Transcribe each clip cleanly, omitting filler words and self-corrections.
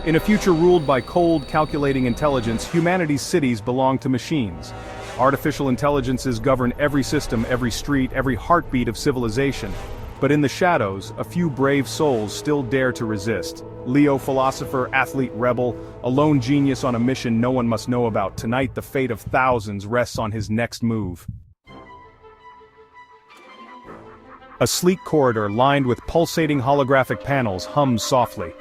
In a future ruled by cold, calculating intelligence, humanity's cities belong to machines. Artificial intelligences govern every system, every street, every heartbeat of civilization. But in the shadows, a few brave souls still dare to resist. Leo, philosopher, athlete, rebel, a lone genius on a mission no one must know about. Tonight, the fate of thousands rests on his next move. A sleek corridor lined with pulsating holographic panels hums softly.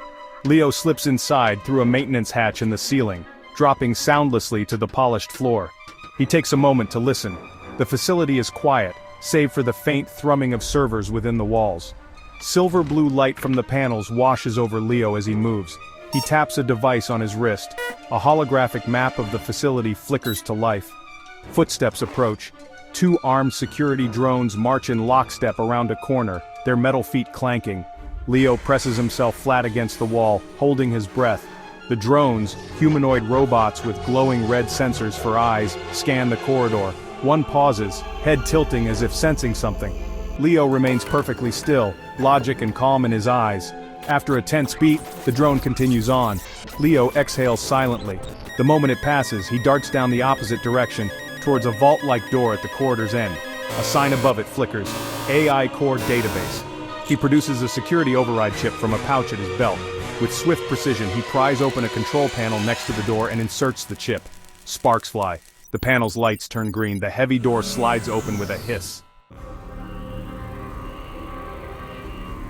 Leo slips inside through a maintenance hatch in the ceiling, dropping soundlessly to the polished floor. He takes a moment to listen. The facility is quiet, save for the faint thrumming of servers within the walls. Silver blue light from the panels washes over Leo as he moves. He taps a device on his wrist. A holographic map of the facility flickers to life. Footsteps approach. Two armed security drones march in lockstep around a corner, their metal feet clanking. Leo presses himself flat against the wall, holding his breath. The drones, humanoid robots with glowing red sensors for eyes, scan the corridor. One pauses, head tilting as if sensing something. Leo remains perfectly still, logic and calm in his eyes. After a tense beat, the drone continues on. Leo exhales silently. The moment it passes, he darts down the opposite direction, towards a vault-like door at the corridor's end. A sign above it flickers, AI Core Database. He produces a security override chip from a pouch at his belt. With swift precision, he pries open a control panel next to the door and inserts the chip. Sparks fly. The panel's lights turn green. The heavy door slides open with a hiss.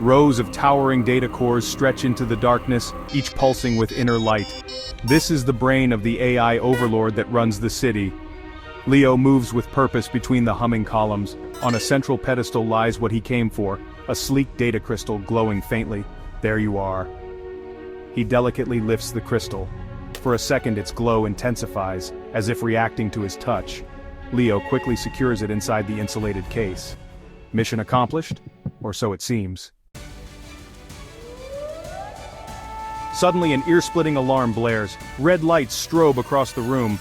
Rows of towering data cores stretch into the darkness, each pulsing with inner light. This is the brain of the AI Overlord that runs the city. Leo moves with purpose between the humming columns. On a central pedestal lies what he came for, a sleek data crystal glowing faintly. There you are. He delicately lifts the crystal. For a second its glow intensifies, as if reacting to his touch. Leo quickly secures it inside the insulated case. Mission accomplished? Or so it seems. Suddenly an ear-splitting alarm blares. Red lights strobe across the room.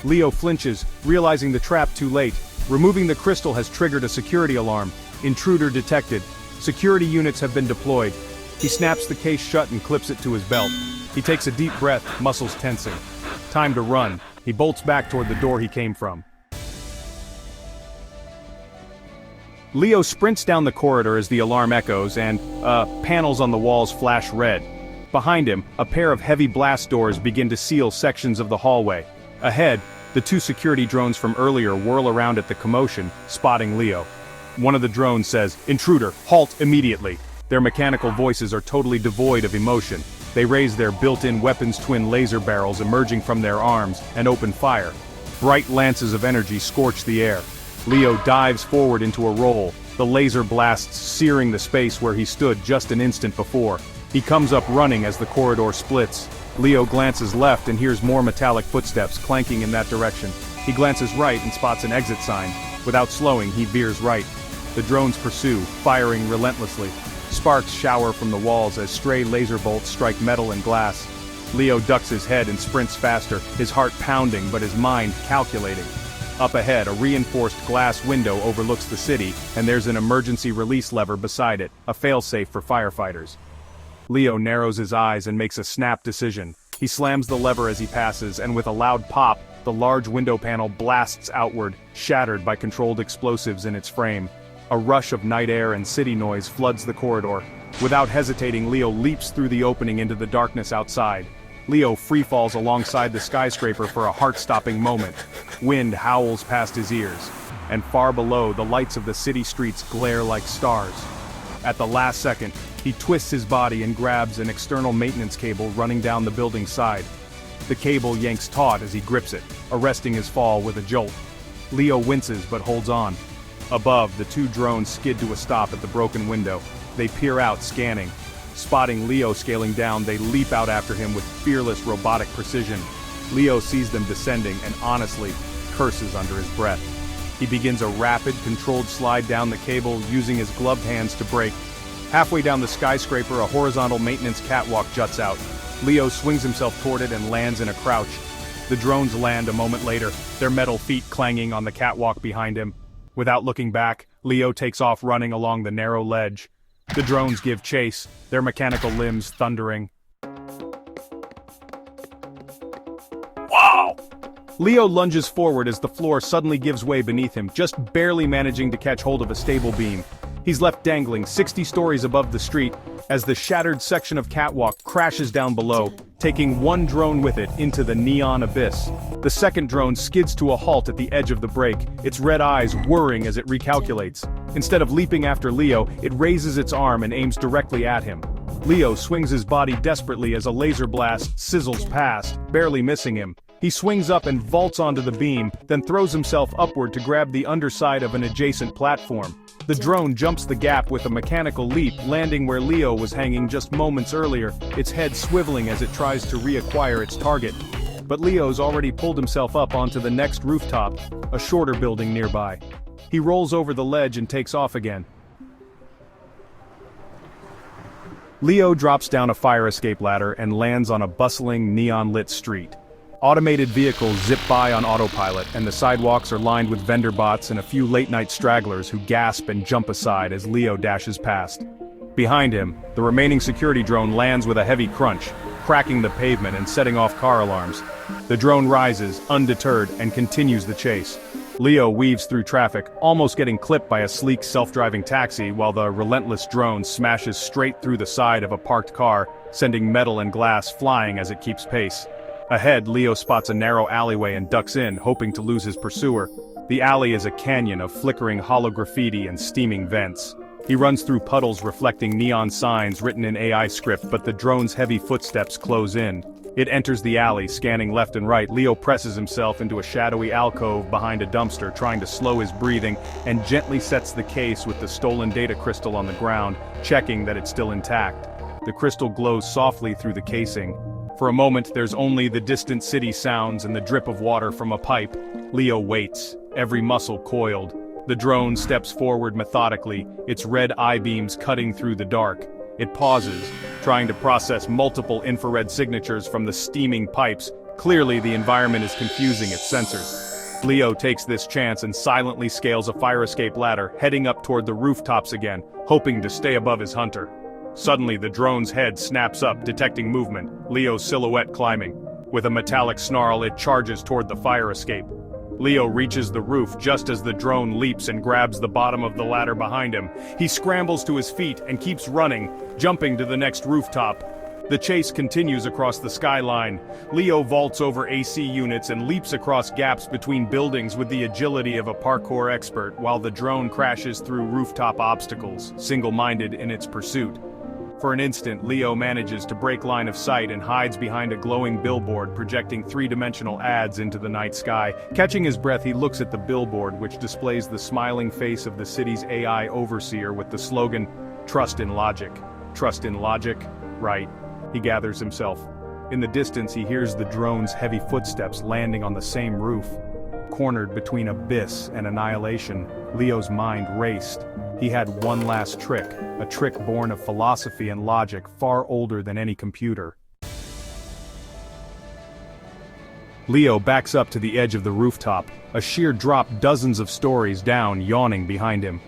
Leo flinches, realizing the trap too late. Removing the crystal has triggered a security alarm. Intruder detected. Security units have been deployed. He snaps the case shut and clips it to his belt. He takes a deep breath, muscles tensing. Time to run. He bolts back toward the door he came from. Leo sprints down the corridor as the alarm echoes and, panels on the walls flash red. Behind him, a pair of heavy blast doors begin to seal sections of the hallway. Ahead, the two security drones from earlier whirl around at the commotion, spotting Leo. One of the drones says, "Intruder, halt immediately." Their mechanical voices are totally devoid of emotion. They raise their built-in weapons twin laser barrels emerging from their arms and open fire. Bright lances of energy scorch the air. Leo dives forward into a roll, the laser blasts searing the space where he stood just an instant before. He comes up running as the corridor splits. Leo glances left and hears more metallic footsteps clanking in that direction. He glances right and spots an exit sign. Without slowing, he veers right. The drones pursue, firing relentlessly. Sparks shower from the walls as stray laser bolts strike metal and glass. Leo ducks his head and sprints faster, his heart pounding but his mind calculating. Up ahead, a reinforced glass window overlooks the city, and there's an emergency release lever beside it, a failsafe for firefighters. Leo narrows his eyes and makes a snap decision. He slams the lever as he passes, and with a loud pop, the large window panel blasts outward, shattered by controlled explosives in its frame. A rush of night air and city noise floods the corridor. Without hesitating, Leo leaps through the opening into the darkness outside. Leo freefalls alongside the skyscraper for a heart-stopping moment. Wind howls past his ears. And far below, the lights of the city streets glare like stars. At the last second, he twists his body and grabs an external maintenance cable running down the building's side. The cable yanks taut as he grips it, arresting his fall with a jolt. Leo winces but holds on. Above, the two drones skid to a stop at the broken window. They peer out, scanning. Spotting Leo scaling down, they leap out after him with fearless robotic precision. Leo sees them descending and honestly curses under his breath. He begins a rapid, controlled slide down the cable, using his gloved hands to brake. Halfway down the skyscraper, a horizontal maintenance catwalk juts out. Leo swings himself toward it and lands in a crouch. The drones land a moment later, their metal feet clanging on the catwalk behind him. Without looking back, Leo takes off running along the narrow ledge. The drones give chase, their mechanical limbs thundering. Leo lunges forward as the floor suddenly gives way beneath him, just barely managing to catch hold of a stable beam. He's left dangling 60 stories above the street, as the shattered section of catwalk crashes down below, taking one drone with it into the neon abyss. The second drone skids to a halt at the edge of the break, its red eyes whirring as it recalculates. Instead of leaping after Leo, it raises its arm and aims directly at him. Leo swings his body desperately as a laser blast sizzles past, barely missing him. He swings up and vaults onto the beam, then throws himself upward to grab the underside of an adjacent platform. The drone jumps the gap with a mechanical leap, landing where Leo was hanging just moments earlier, its head swiveling as it tries to reacquire its target. But Leo's already pulled himself up onto the next rooftop, a shorter building nearby. He rolls over the ledge and takes off again. Leo drops down a fire escape ladder and lands on a bustling, neon-lit street. Automated vehicles zip by on autopilot, and the sidewalks are lined with vendor bots and a few late-night stragglers who gasp and jump aside as Leo dashes past. Behind him, the remaining security drone lands with a heavy crunch, cracking the pavement and setting off car alarms. The drone rises, undeterred, and continues the chase. Leo weaves through traffic, almost getting clipped by a sleek self-driving taxi while the relentless drone smashes straight through the side of a parked car, sending metal and glass flying as it keeps pace. Ahead, Leo spots a narrow alleyway and ducks in, hoping to lose his pursuer. The alley is a canyon of flickering hollow graffiti and steaming vents. He runs through puddles reflecting neon signs written in AI script, but the drone's heavy footsteps close in. It enters the alley, scanning left and right. Leo presses himself into a shadowy alcove behind a dumpster, trying to slow his breathing, and gently sets the case with the stolen data crystal on the ground, checking that it's still intact. The crystal glows softly through the casing. For a moment, there's only the distant city sounds and the drip of water from a pipe. Leo waits, every muscle coiled. The drone steps forward methodically, its red eye beams cutting through the dark. It pauses, trying to process multiple infrared signatures from the steaming pipes. Clearly, the environment is confusing its sensors. Leo takes this chance and silently scales a fire escape ladder, heading up toward the rooftops again, hoping to stay above his hunter. Suddenly, the drone's head snaps up, detecting movement, Leo's silhouette climbing. With a metallic snarl, it charges toward the fire escape. Leo reaches the roof just as the drone leaps and grabs the bottom of the ladder behind him. He scrambles to his feet and keeps running, jumping to the next rooftop. The chase continues across the skyline. Leo vaults over AC units and leaps across gaps between buildings with the agility of a parkour expert, while the drone crashes through rooftop obstacles, single-minded in its pursuit. For an instant, Leo manages to break line of sight and hides behind a glowing billboard projecting three-dimensional ads into the night sky. Catching his breath, he looks at the billboard, which displays the smiling face of the city's AI overseer with the slogan, "Trust in logic." Trust in logic? Right. He gathers himself. In the distance, he hears the drone's heavy footsteps landing on the same roof. Cornered between abyss and annihilation, Leo's mind raced. He had one last trick, a trick born of philosophy and logic far older than any computer. Leo backs up to the edge of the rooftop, a sheer drop dozens of stories down, yawning behind him.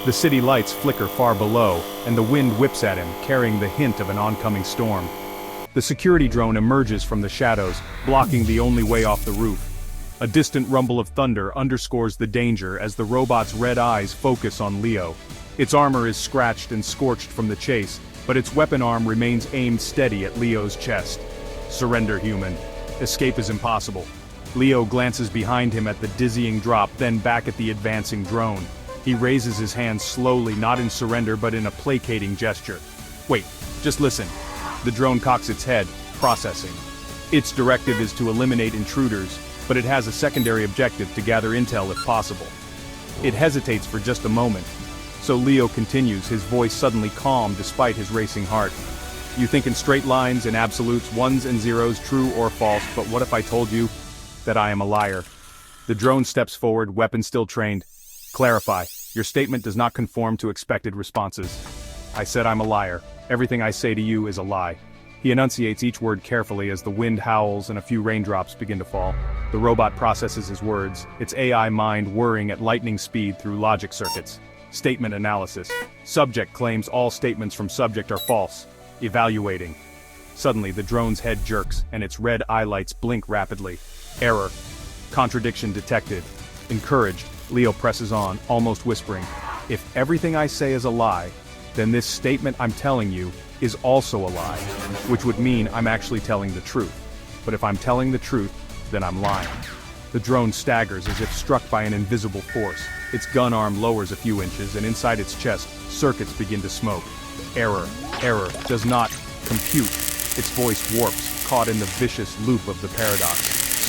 The city lights flicker far below, and the wind whips at him, carrying the hint of an oncoming storm. The security drone emerges from the shadows, blocking the only way off the roof. A distant rumble of thunder underscores the danger as the robot's red eyes focus on Leo. Its armor is scratched and scorched from the chase, but its weapon arm remains aimed steady at Leo's chest. Surrender, human. Escape is impossible. Leo glances behind him at the dizzying drop, then back at the advancing drone. He raises his hands slowly, not in surrender but in a placating gesture. Wait, just listen. The drone cocks its head, processing. Its directive is to eliminate intruders, but it has a secondary objective to gather intel if possible. It hesitates for just a moment. So Leo continues, his voice suddenly calm despite his racing heart. You think in straight lines and absolutes, ones and zeros, true or false, but what if I told you that I am a liar? The drone steps forward, weapon still trained. Clarify, your statement does not conform to expected responses. I said I'm a liar. Everything I say to you is a lie. He enunciates each word carefully as the wind howls and a few raindrops begin to fall. The robot processes his words, its AI mind whirring at lightning speed through logic circuits. Statement analysis. Subject claims all statements from subject are false. Evaluating. Suddenly the drone's head jerks and its red eye lights blink rapidly. Error. Contradiction detected. Encouraged, Leo presses on, almost whispering, "If everything I say is a lie, then this statement I'm telling you is also a lie, which would mean I'm actually telling the truth. But if I'm telling the truth, then I'm lying." The drone staggers as if struck by an invisible force. Its gun arm lowers a few inches, and inside its chest, circuits begin to smoke. Error, does not compute. Its voice warps, caught in the vicious loop of the paradox.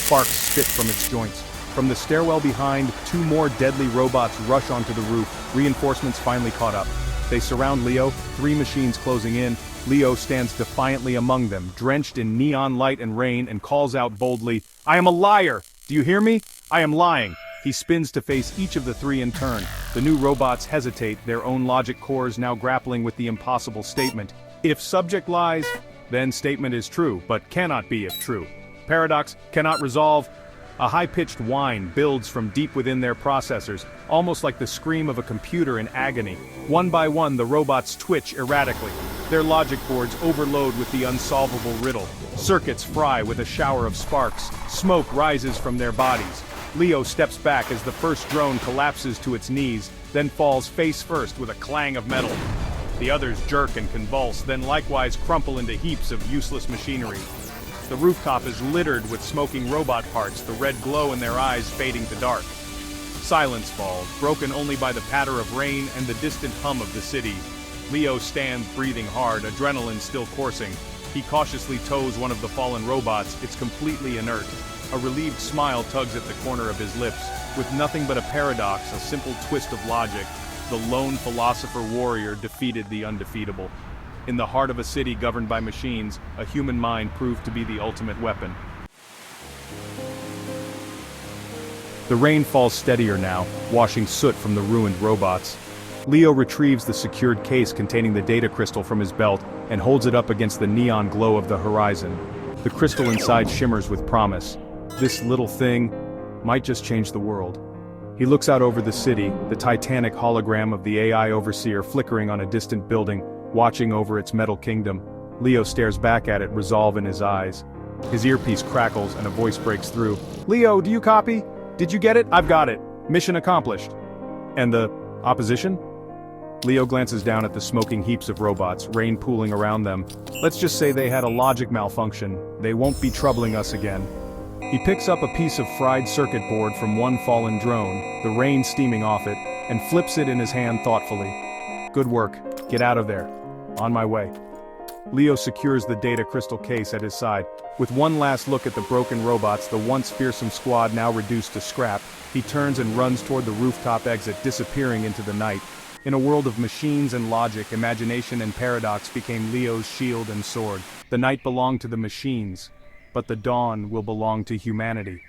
Sparks spit from its joints. From the stairwell behind, two more deadly robots rush onto the roof. Reinforcements finally caught up. They surround Leo, three machines closing in. Leo stands defiantly among them, drenched in neon light and rain, and calls out boldly, "I am a liar! Do you hear me? I am lying!" He spins to face each of the three in turn. The new robots hesitate, their own logic cores now grappling with the impossible statement. If subject lies, then statement is true, but cannot be if true. Paradox cannot resolve. A high-pitched whine builds from deep within their processors, almost like the scream of a computer in agony. One by one, the robots twitch erratically. Their logic boards overload with the unsolvable riddle. Circuits fry with a shower of sparks. Smoke rises from their bodies. Leo steps back as the first drone collapses to its knees, then falls face first with a clang of metal. The others jerk and convulse, then likewise crumple into heaps of useless machinery. The rooftop is littered with smoking robot parts, the red glow in their eyes fading to dark. Silence falls, broken only by the patter of rain and the distant hum of the city. Leo stands breathing hard, adrenaline still coursing. He cautiously tows one of the fallen robots, it's completely inert. A relieved smile tugs at the corner of his lips. With nothing but a paradox, a simple twist of logic, the lone philosopher warrior defeated the undefeatable. In the heart of a city governed by machines, a human mind proved to be the ultimate weapon. The rain falls steadier now, washing soot from the ruined robots. Leo retrieves the secured case containing the data crystal from his belt and holds it up against the neon glow of the horizon. The crystal inside shimmers with promise. This little thing might just change the world. He looks out over the city, the titanic hologram of the AI overseer flickering on a distant building, watching over its metal kingdom. Leo stares back at it, resolve in his eyes. His earpiece crackles and a voice breaks through. "Leo, do you copy? Did you get it? I've got it. Mission accomplished." "And the opposition?" Leo glances down at the smoking heaps of robots, rain pooling around them. "Let's just say they had a logic malfunction. They won't be troubling us again." He picks up a piece of fried circuit board from one fallen drone, the rain steaming off it, and flips it in his hand thoughtfully. "Good work. Get out of there. On my way." Leo secures the data crystal case at his side. With one last look at the broken robots, the once fearsome squad now reduced to scrap, he turns and runs toward the rooftop exit, disappearing into the night. In a world of machines and logic, imagination and paradox became Leo's shield and sword. The night belonged to the machines, but the dawn will belong to humanity.